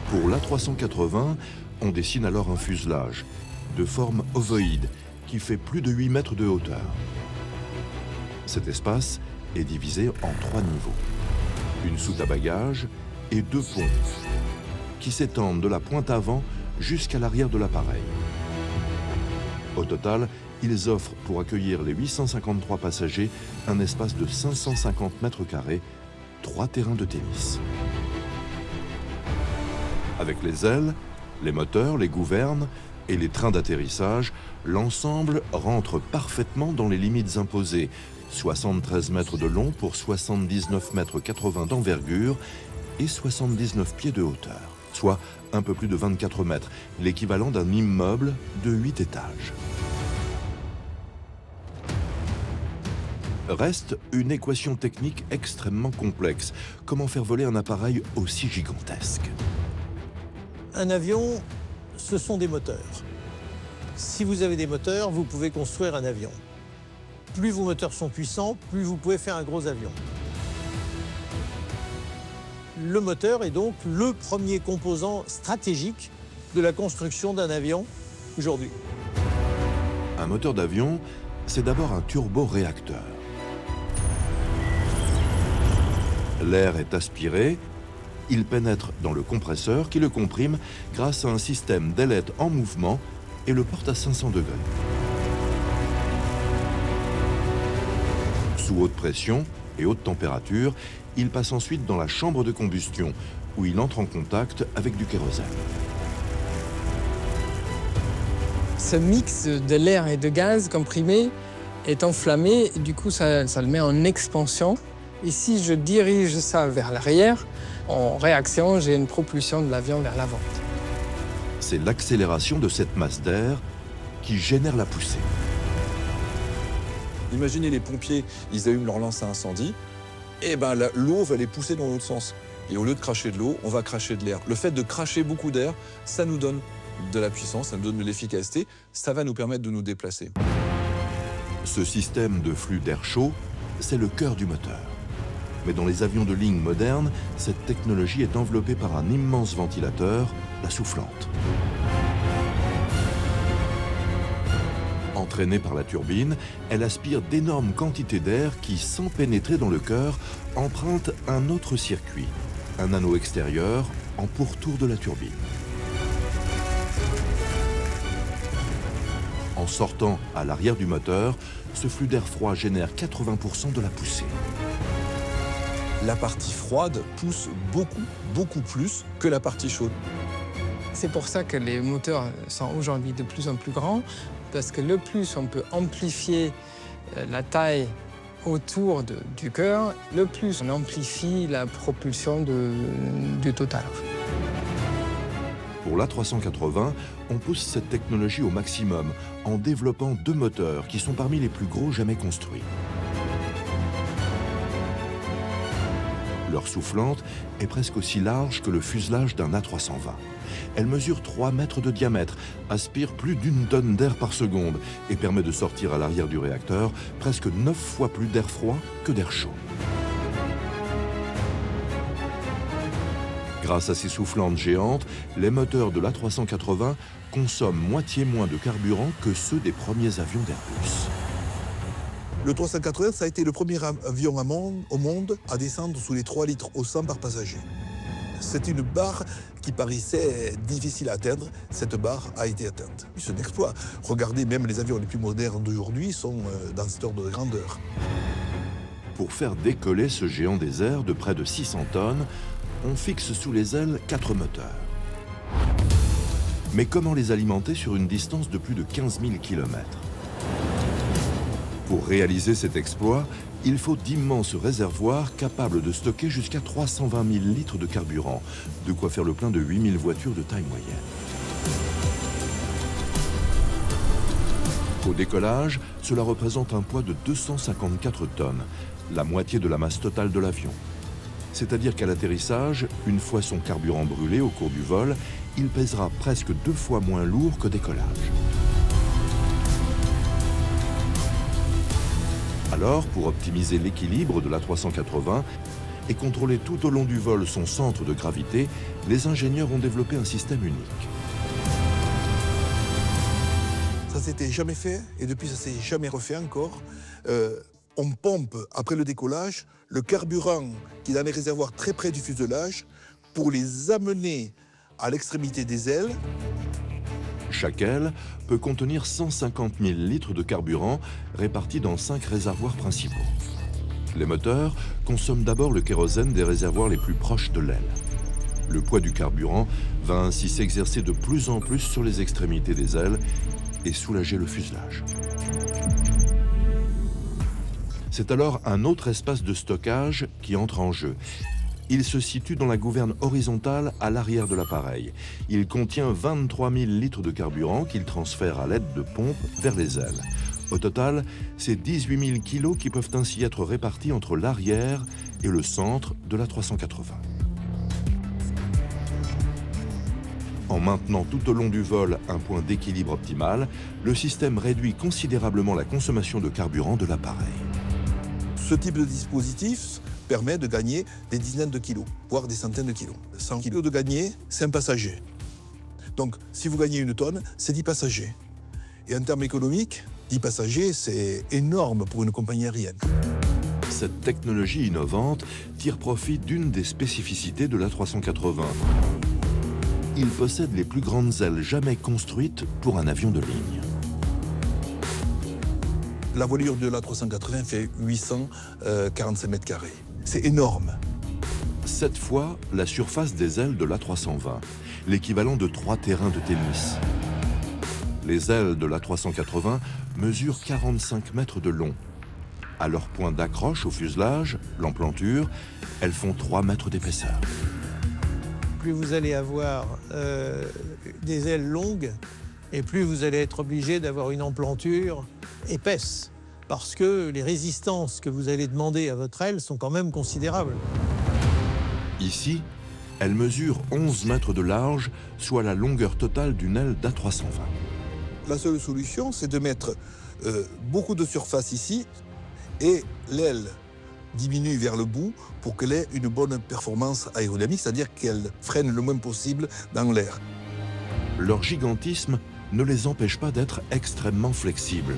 Pour l'A380, on dessine alors un fuselage de forme ovoïde qui fait plus de 8 mètres de hauteur. Cet espace est divisé en 3 niveaux. Une soute à bagages et 2 ponts qui s'étendent de la pointe avant jusqu'à l'arrière de l'appareil. Au total, ils offrent pour accueillir les 853 passagers un espace de 550 mètres carrés, 3 terrains de tennis. Avec les ailes, les moteurs, les gouvernes et les trains d'atterrissage, l'ensemble rentre parfaitement dans les limites imposées. 73 mètres de long pour 79 mètres 80 d'envergure et 79 pieds de hauteur, soit un peu plus de 24 mètres, l'équivalent d'un immeuble de 8 étages. Reste une équation technique extrêmement complexe. Comment faire voler un appareil aussi gigantesque? Un avion, ce sont des moteurs. Si vous avez des moteurs, vous pouvez construire un avion. Plus vos moteurs sont puissants, plus vous pouvez faire un gros avion. Le moteur est donc le premier composant stratégique de la construction d'un avion aujourd'hui. Un moteur d'avion, c'est d'abord un turboréacteur. L'air est aspiré, il pénètre dans le compresseur qui le comprime grâce à un système d'ailettes en mouvement et le porte à 500 degrés. Sous haute pression et haute température, il passe ensuite dans la chambre de combustion où il entre en contact avec du kérosène. Ce mix de l'air et de gaz comprimé est enflammé, et du coup ça le met en expansion. Et si je dirige ça vers l'arrière, en réaction, j'ai une propulsion de l'avion vers l'avant. C'est l'accélération de cette masse d'air qui génère la poussée. Imaginez les pompiers, ils allument leur lance à incendie, et ben l'eau va les pousser dans l'autre sens. Et au lieu de cracher de l'eau, on va cracher de l'air. Le fait de cracher beaucoup d'air, ça nous donne de la puissance, ça nous donne de l'efficacité, ça va nous permettre de nous déplacer. Ce système de flux d'air chaud, c'est le cœur du moteur. Mais dans les avions de ligne modernes, cette technologie est enveloppée par un immense ventilateur, la soufflante. Entraînée par la turbine, elle aspire d'énormes quantités d'air qui, sans pénétrer dans le cœur, empruntent un autre circuit, un anneau extérieur en pourtour de la turbine. En sortant à l'arrière du moteur, ce flux d'air froid génère 80% de la poussée. La partie froide pousse beaucoup plus que la partie chaude. C'est pour ça que les moteurs sont aujourd'hui de plus en plus grands, parce que le plus on peut amplifier la taille autour du cœur, le plus on amplifie la propulsion du total. Pour l'A380, on pousse cette technologie au maximum en développant 2 moteurs qui sont parmi les plus gros jamais construits. Leur soufflante est presque aussi large que le fuselage d'un A320. Elle mesure 3 mètres de diamètre, aspire plus d'1 tonne d'air par seconde et permet de sortir à l'arrière du réacteur presque 9 fois plus d'air froid que d'air chaud. Grâce à ces soufflantes géantes, les moteurs de l'A380 consomment moitié moins de carburant que ceux des premiers avions d'Airbus. Le 380, ça a été le premier avion au monde à descendre sous les 3 litres au 100 par passager. C'est une barre qui paraissait difficile à atteindre. Cette barre a été atteinte. C'est un exploit. Regardez, même les avions les plus modernes d'aujourd'hui sont dans cet ordre de grandeur. Pour faire décoller ce géant des airs de près de 600 tonnes, on fixe sous les ailes 4 moteurs. Mais comment les alimenter sur une distance de plus de 15 000 km? Pour réaliser cet exploit, il faut d'immenses réservoirs capables de stocker jusqu'à 320 000 litres de carburant, de quoi faire le plein de 8 000 voitures de taille moyenne. Au décollage, cela représente un poids de 254 tonnes, la moitié de la masse totale de l'avion. C'est-à-dire qu'à l'atterrissage, une fois son carburant brûlé au cours du vol, il pèsera presque 2 fois moins lourd qu'au décollage. Alors, pour optimiser l'équilibre de l'A380, et contrôler tout au long du vol son centre de gravité, les ingénieurs ont développé un système unique. Ça s'était jamais fait et depuis ça s'est jamais refait encore. On pompe après le décollage le carburant qui est dans les réservoirs très près du fuselage pour les amener à l'extrémité des ailes. Chaque aile peut contenir 150 000 litres de carburant répartis dans 5 réservoirs principaux. Les moteurs consomment d'abord le kérosène des réservoirs les plus proches de l'aile. Le poids du carburant va ainsi s'exercer de plus en plus sur les extrémités des ailes et soulager le fuselage. C'est alors un autre espace de stockage qui entre en jeu. Il se situe dans la gouverne horizontale à l'arrière de l'appareil. Il contient 23 000 litres de carburant qu'il transfère à l'aide de pompes vers les ailes. Au total, c'est 18 000 kilos qui peuvent ainsi être répartis entre l'arrière et le centre de l'A380. En maintenant tout au long du vol un point d'équilibre optimal, le système réduit considérablement la consommation de carburant de l'appareil. Ce type de dispositif permet de gagner des dizaines de kilos, voire des centaines de kilos. 100 kilos de gagner, c'est un passager. Donc, si vous gagnez 1 tonne, c'est 10 passagers. Et en termes économiques, 10 passagers, c'est énorme pour une compagnie aérienne. Cette technologie innovante tire profit d'une des spécificités de l'A380. Il possède les plus grandes ailes jamais construites pour un avion de ligne. La voilure de l'A380 fait 845 mètres carrés. C'est énorme. 7 fois la surface des ailes de l'A320, l'équivalent de 3 terrains de tennis. Les ailes de l'A380 mesurent 45 mètres de long. À leur point d'accroche au fuselage, l'emplanture, elles font 3 mètres d'épaisseur. Plus vous allez avoir des ailes longues, et plus vous allez être obligé d'avoir une emplanture épaisse, parce que les résistances que vous allez demander à votre aile sont quand même considérables. Ici, elle mesure 11 mètres de large, soit la longueur totale d'une aile d'A320. La seule solution, c'est de mettre beaucoup de surface ici et l'aile diminue vers le bout pour qu'elle ait une bonne performance aérodynamique, c'est-à-dire qu'elle freine le moins possible dans l'air. Leur gigantisme ne les empêche pas d'être extrêmement flexibles.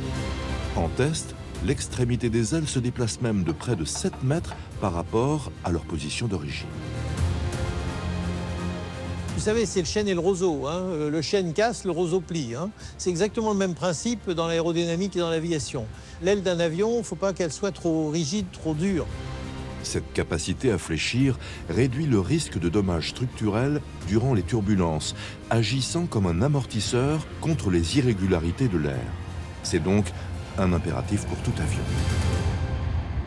En test, l'extrémité des ailes se déplace même de près de 7 mètres par rapport à leur position d'origine. Vous savez, c'est le chêne et le roseau. Hein. Le chêne casse, le roseau plie. Hein. C'est exactement le même principe dans l'aérodynamique et dans l'aviation. L'aile d'un avion, il ne faut pas qu'elle soit trop rigide, trop dure. Cette capacité à fléchir réduit le risque de dommages structurels durant les turbulences, agissant comme un amortisseur contre les irrégularités de l'air. C'est donc un impératif pour tout avion.